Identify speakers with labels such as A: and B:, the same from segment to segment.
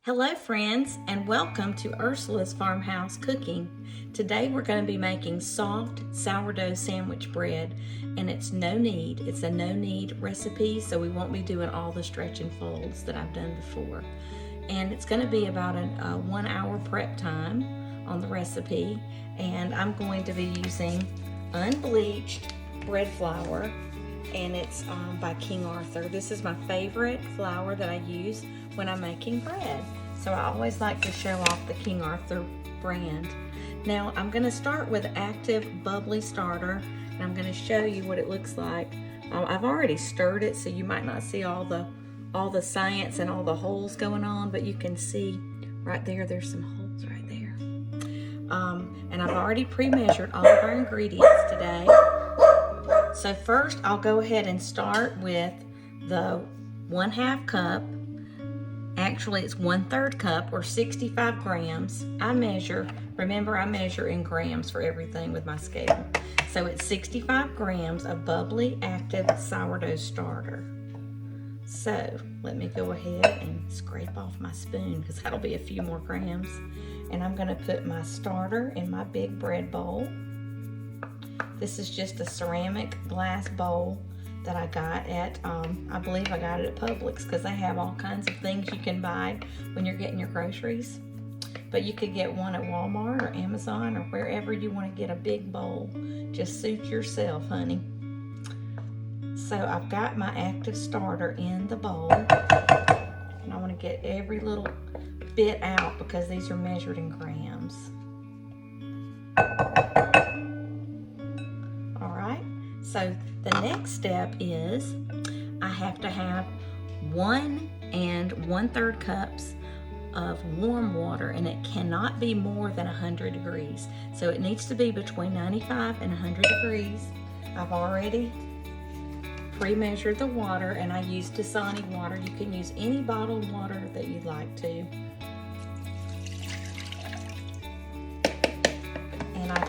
A: Hello friends, and welcome to Ursula's Farmhouse Cooking. Today we're going to be making soft sourdough sandwich bread, and it's a no-knead recipe, so we won't be doing all the stretch and folds that I've done before. And it's going to be about a 1 hour prep time on the recipe, and I'm going to be using unbleached bread flour, and it's by King Arthur. This is my favorite flour that I use when I'm making bread. So I always like to show off the King Arthur brand. Now I'm going to start with active bubbly starter, and I'm going to show you what it looks like. I've already stirred it, so you might not see all the science and all the holes going on, but you can see right there, there's some holes right there. And I've already pre-measured all of our ingredients today. So first I'll go ahead and start with the 1/2 cup. Actually, it's 1/3 cup or 65 grams. Remember I measure in grams for everything with my scale. So it's 65 grams of bubbly active sourdough starter. So let me go ahead and scrape off my spoon because that'll be a few more grams. And I'm gonna put my starter in my big bread bowl. This is just a ceramic glass bowl that I got at, I believe I got it at Publix, because they have all kinds of things you can buy when you're getting your groceries. But you could get one at Walmart or Amazon or wherever you want to get a big bowl. Just suit yourself, honey. So I've got my active starter in the bowl, and I want to get every little bit out because these are measured in grams. So the next step is I have to have 1 1/3 cups of warm water, and it cannot be more than 100 degrees. So it needs to be between 95 and 100 degrees. I've already pre-measured the water, and I used Dasani water. You can use any bottled water that you'd like to. And I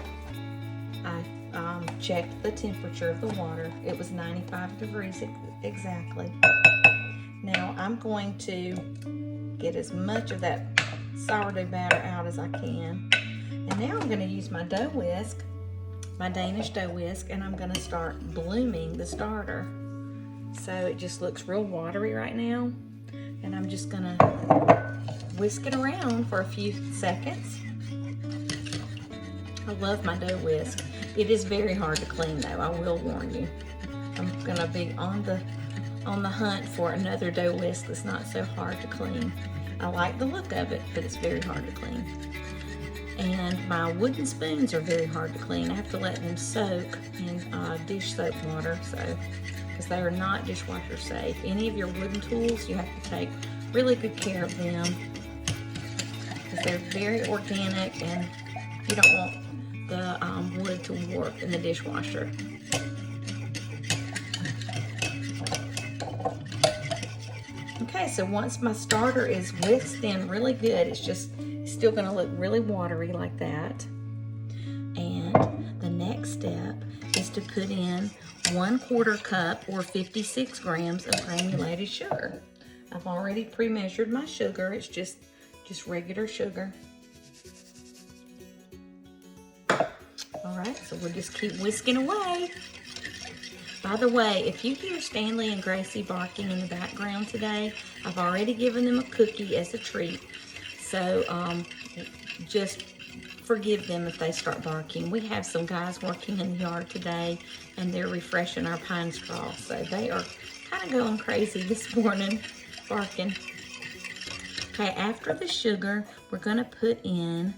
A: checked the temperature of the water. It was 95 degrees exactly. Now I'm going to get as much of that sourdough batter out as I can. And now I'm going to use my dough whisk, my Danish dough whisk, and I'm going to start blooming the starter. So it just looks real watery right now. And I'm just going to whisk it around for a few seconds. I love my dough whisk. It is very hard to clean though, I will warn you. I'm gonna be on the hunt for another dough whisk that's not so hard to clean. I like the look of it, but it's very hard to clean. And my wooden spoons are very hard to clean. I have to let them soak in dish soap water, because they are not dishwasher safe. Any of your wooden tools, you have to take really good care of them, because they're very organic, and you don't want the wood to warp in the dishwasher. Okay, so once my starter is whisked in really good, it's still going to look really watery like that. And the next step is to put in 1/4 cup or 56 grams of granulated sugar. I've already pre-measured my sugar. It's just regular sugar. All right, so we'll just keep whisking away. By the way, if you hear Stanley and Gracie barking in the background today, I've already given them a cookie as a treat. So just forgive them if they start barking. We have some guys working in the yard today, and they're refreshing our pine straw. So they are kind of going crazy this morning, barking. Okay, after the sugar, we're gonna put in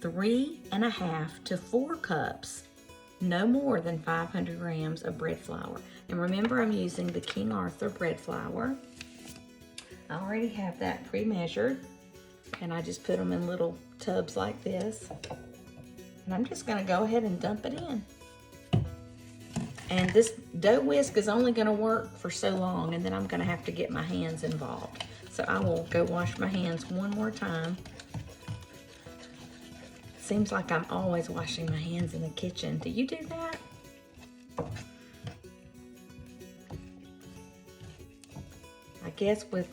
A: 3.5 to 4 cups, no more than 500 grams of bread flour. And remember, I'm using the King Arthur bread flour. I already have that pre-measured, and I just put them in little tubs like this. And I'm just gonna go ahead and dump it in. And this dough whisk is only gonna work for so long, and then I'm gonna have to get my hands involved. So I will go wash my hands one more time. Seems like I'm always washing my hands in the kitchen. Do you do that? I guess with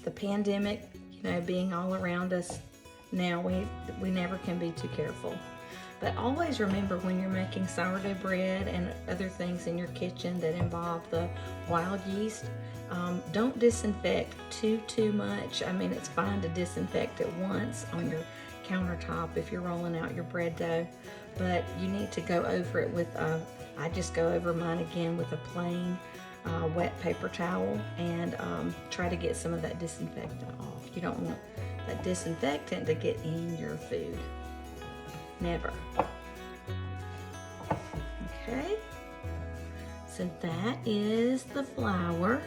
A: the pandemic, you know, being all around us now, we never can be too careful. But always remember, when you're making sourdough bread and other things in your kitchen that involve the wild yeast, don't disinfect too much. I mean, it's fine to disinfect it once on your countertop if you're rolling out your bread dough, but you need to go over it with I just go over mine again with a plain wet paper towel and try to get some of that disinfectant off. You don't want that disinfectant to get in your food. Never. Okay, so that is the flour.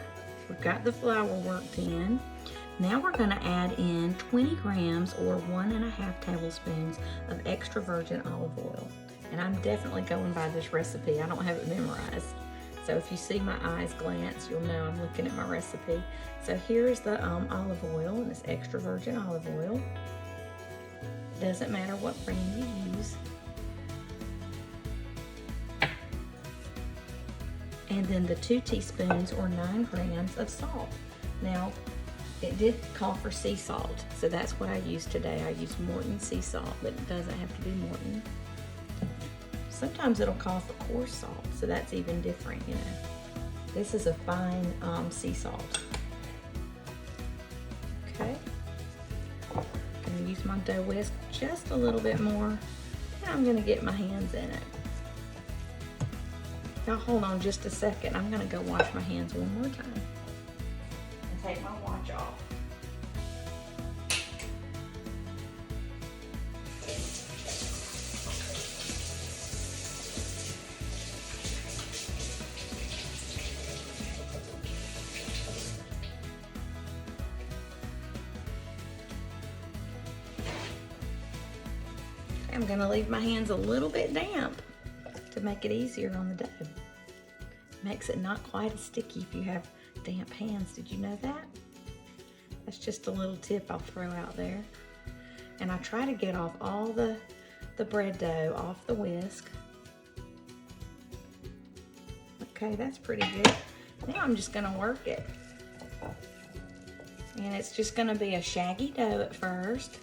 A: We've got the flour worked in. Now we're going to add in 20 grams or 1.5 tablespoons of extra virgin olive oil. And I'm definitely going by this recipe. I don't have it memorized. So if you see my eyes glance, you'll know I'm looking at my recipe. So here's the olive oil, and it's extra virgin olive oil. Doesn't matter what brand you use. And then the 2 teaspoons or 9 grams of salt. Now, it did call for sea salt, so that's what I used today. I used Morton sea salt, but it doesn't have to be Morton. Sometimes it'll call for coarse salt, so that's even different, you know. This is a fine sea salt. Okay. I'm gonna use my dough whisk just a little bit more, and I'm gonna get my hands in it. Now hold on just a second. I'm gonna go wash my hands one more time and take my watch off. I'm gonna leave my hands a little bit damp to make it easier on the dough. Makes it not quite as sticky if you have damp hands. Did you know that? That's just a little tip I'll throw out there. And I try to get off all the bread dough off the whisk. Okay, that's pretty good. Now I'm just gonna work it. And it's just gonna be a shaggy dough at first.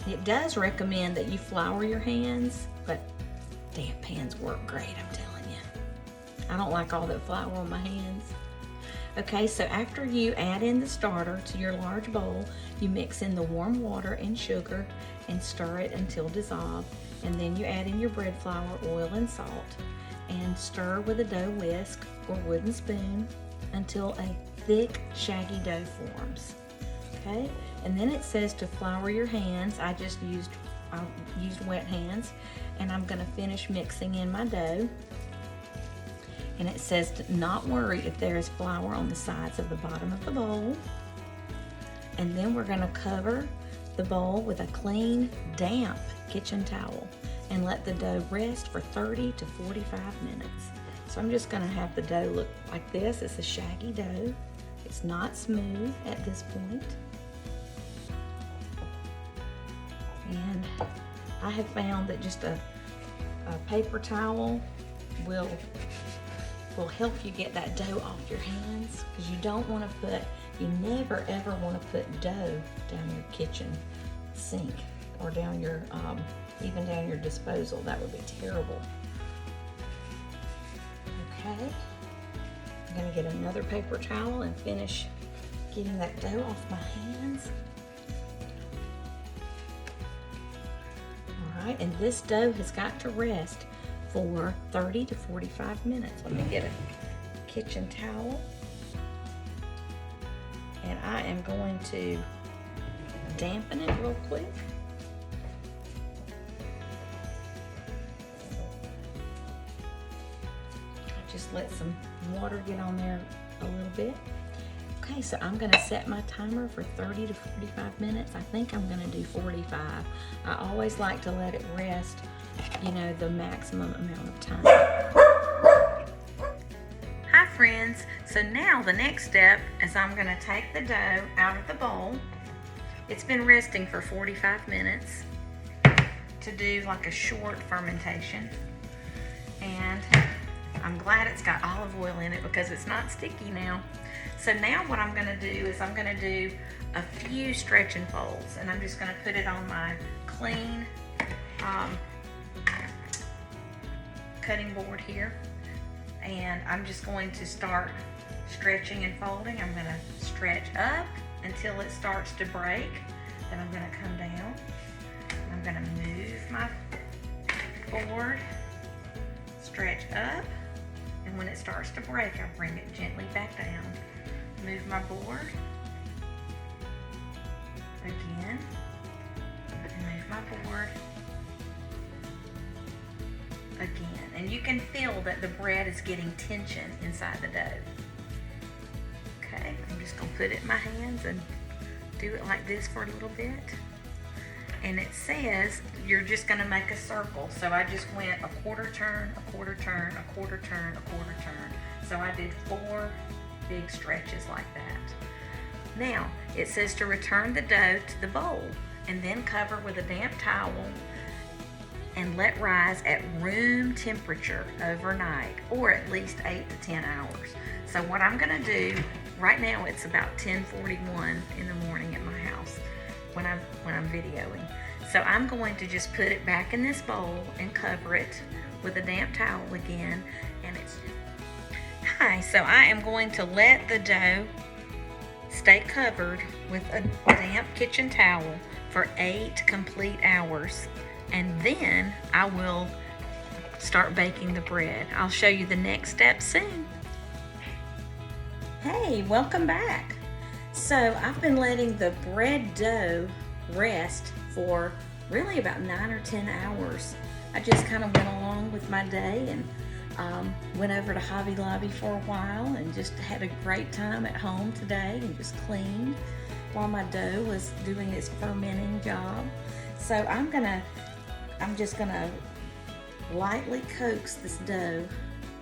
A: It does recommend that you flour your hands, but damp hands work great, I'm telling you. I don't like all that flour on my hands. Okay, so after you add in the starter to your large bowl, you mix in the warm water and sugar and stir it until dissolved. And then you add in your bread flour, oil, and salt, and stir with a dough whisk or wooden spoon until a thick, shaggy dough forms. Okay, and then it says to flour your hands. I used wet hands, and I'm going to finish mixing in my dough. And it says to not worry if there is flour on the sides of the bottom of the bowl. And then we're going to cover the bowl with a clean, damp kitchen towel and let the dough rest for 30 to 45 minutes. So I'm just going to have the dough look like this. It's a shaggy dough. It's not smooth at this point. And I have found that just a paper towel will help you get that dough off your hands, because you never ever want to put dough down your kitchen sink or down your, even down your disposal. That would be terrible. Okay, I'm gonna get another paper towel and finish getting that dough off my hands. All right, and this dough has got to rest for 30 to 45 minutes. Let me get a kitchen towel. And I am going to dampen it real quick. Just let some water get on there a little bit. Okay, so I'm gonna set my timer for 30 to 45 minutes. I think I'm gonna do 45. I always like to let it rest, you know, the maximum amount of time. Hi friends, so now the next step is I'm gonna take the dough out of the bowl. It's been resting for 45 minutes. to do like a short fermentation. And I'm glad it's got olive oil in it because it's not sticky now. So now what I'm gonna do is I'm gonna do a few stretch and folds, and I'm just gonna put it on my clean cutting board here. And I'm just going to start stretching and folding. I'm gonna stretch up until it starts to break. Then I'm gonna come down. And I'm gonna move my board, stretch up, and when it starts to break, I bring it gently back down. Move my board again, and move my board again. And you can feel that the bread is getting tension inside the dough. Okay, I'm just gonna put it in my hands and do it like this for a little bit. And it says you're just gonna make a circle. So I just went a quarter turn, a quarter turn, a quarter turn, a quarter turn. So I did 4 big stretches like that. Now, it says to return the dough to the bowl and then cover with a damp towel and let rise at room temperature overnight, or at least 8 to 10 hours. So what I'm gonna do, right now it's about 10:41 in the morning at my house when I'm videoing. So I'm going to just put it back in this bowl and cover it with a damp towel again. And it's hi. So I am going to let the dough stay covered with a damp kitchen towel for 8 complete hours. And then I will start baking the bread. I'll show you the next step soon. Hey, welcome back. So I've been letting the bread dough rest for really about 9 or 10 hours. I just kind of went along with my day and went over to Hobby Lobby for a while and just had a great time at home today and just cleaned while my dough was doing its fermenting job. So I'm just gonna lightly coax this dough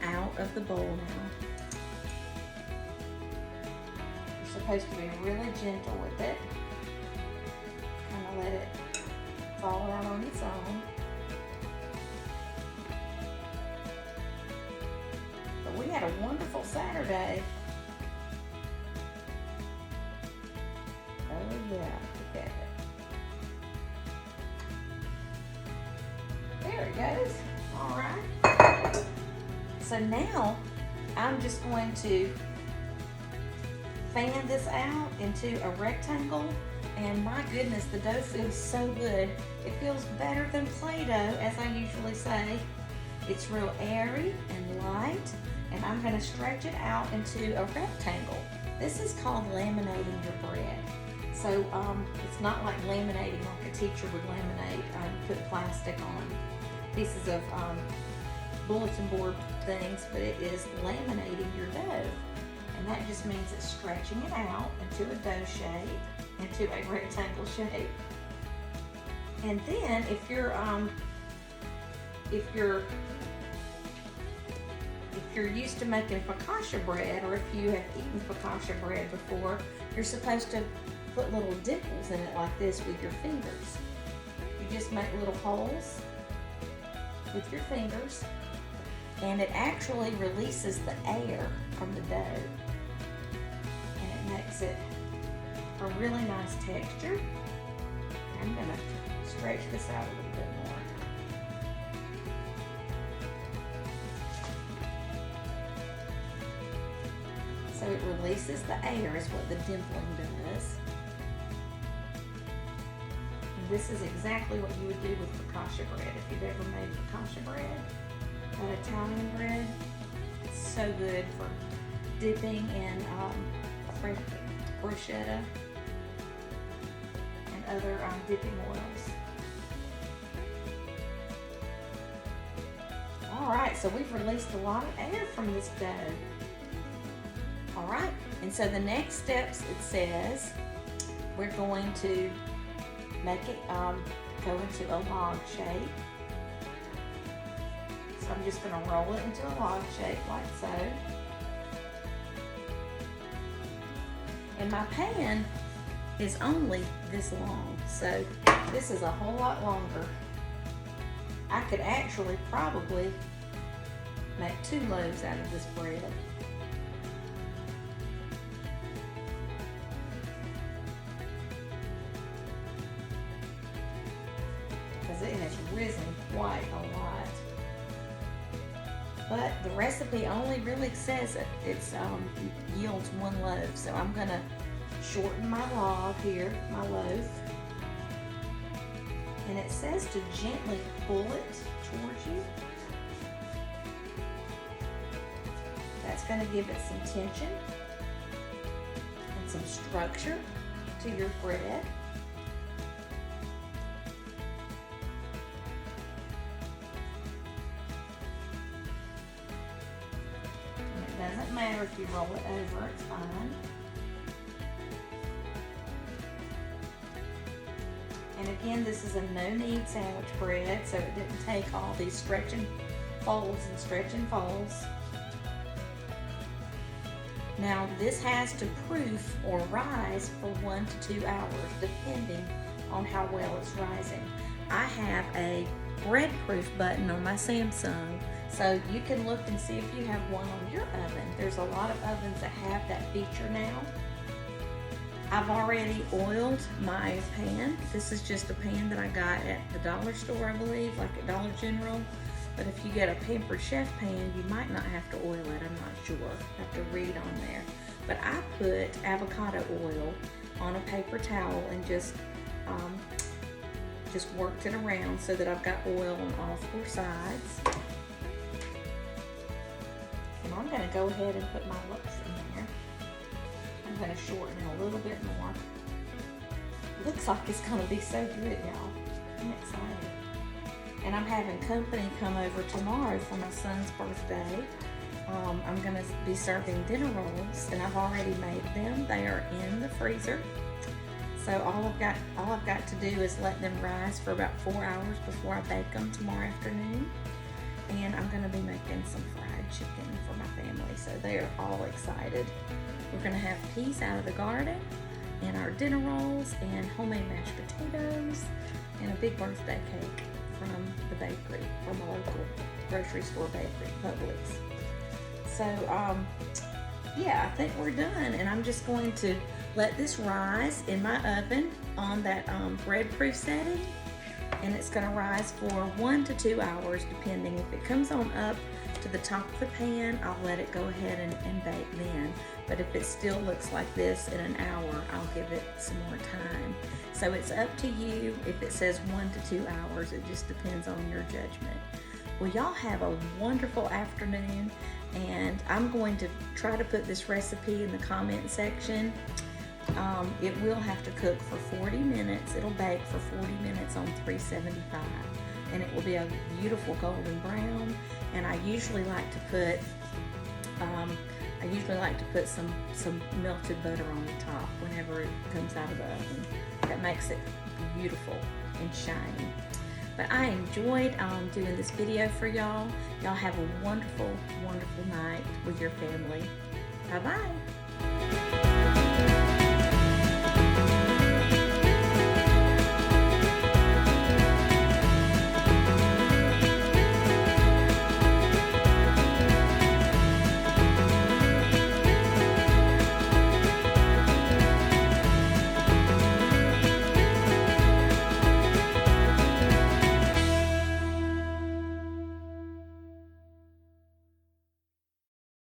A: out of the bowl now. You're supposed to be really gentle with it. Kind of let it fall out on its own. But we had a wonderful Saturday. Oh yeah, look at it. There it goes. All right. So now I'm just going to fan this out into a rectangle. And my goodness, the dough feels so good. It feels better than Play-Doh, as I usually say. It's real airy and light. And I'm going to stretch it out into a rectangle. This is called laminating your bread. So it's not like laminating like a teacher would laminate, put plastic on pieces of bulletin board things, but it is laminating your dough. And that just means it's stretching it out into a dough shape, into a rectangle shape. And then if you're used to making focaccia bread, or if you have eaten focaccia bread before, you're supposed to put little dimples in it like this with your fingers. You just make little holes with your fingers, and it actually releases the air from the dough, and it makes it a really nice texture. I'm gonna stretch this out a little bit more. So it releases the air is what the dimpling does. And this is exactly what you would do with focaccia bread. If you've ever made focaccia bread, that Italian bread, it's so good for dipping in bruschetta and other dipping oils. All right, so we've released a lot of air from this dough. All right, and so the next steps, it says we're going to make it go into a log shape. So I'm just going to roll it into a log shape like so. And my pan is only this long, so this is a whole lot longer I could actually probably make 2 loaves out of this bread. Because it has risen quite a lot. But the recipe only really says it yields 1 loaf. So I'm gonna shorten my log here, my loaf. And it says to gently pull it towards you. That's going to give it some tension and some structure to your bread. And it doesn't matter if you roll it over, it's fine. And again, this is a no-knead sandwich bread, so it didn't take all these stretch and folds and stretch and folds. Now, this has to proof or rise for 1 to 2 hours, depending on how well it's rising. I have a bread proof button on my Samsung, so you can look and see if you have one on your oven. There's a lot of ovens that have that feature now. I've already oiled my pan. This is just a pan that I got at the dollar store, I believe, like at Dollar General. But if you get a Pampered Chef pan, you might not have to oil it, I'm not sure. I have to read on there. But I put avocado oil on a paper towel and just worked it around so that I've got oil on all 4 sides. And I'm gonna go ahead and put my loaves in there. I'm gonna shorten it a little bit more. Looks like it's gonna be so good, y'all. I'm excited. And I'm having company come over tomorrow for my son's birthday. I'm gonna be serving dinner rolls, and I've already made them. They are in the freezer. So all I've got to do is let them rise for about 4 hours before I bake them tomorrow afternoon. And I'm gonna be making some fried chicken for my family, so they are all excited. We're gonna have peas out of the garden, and our dinner rolls, and homemade mashed potatoes, and a big birthday cake from the bakery, from a local grocery store bakery, Publix. So, yeah, I think we're done, and I'm just going to let this rise in my oven on that bread proof setting, and it's going to rise for 1 to 2 hours, depending. If it comes on up to the top of the pan, I'll let it go ahead and bake then. But if it still looks like this in an hour, I'll give it some more time. So it's up to you. If it says 1 to 2 hours, it just depends on your judgment. Well, y'all have a wonderful afternoon, and I'm going to try to put this recipe in the comment section. It will have to cook for 40 minutes. It'll bake for 40 minutes on 375, and it will be a beautiful golden brown. And I usually like to put some melted butter on the top whenever it comes out of the oven. That makes it beautiful and shiny. But I enjoyed doing this video for y'all. Y'all have a wonderful, wonderful night with your family. Bye-bye.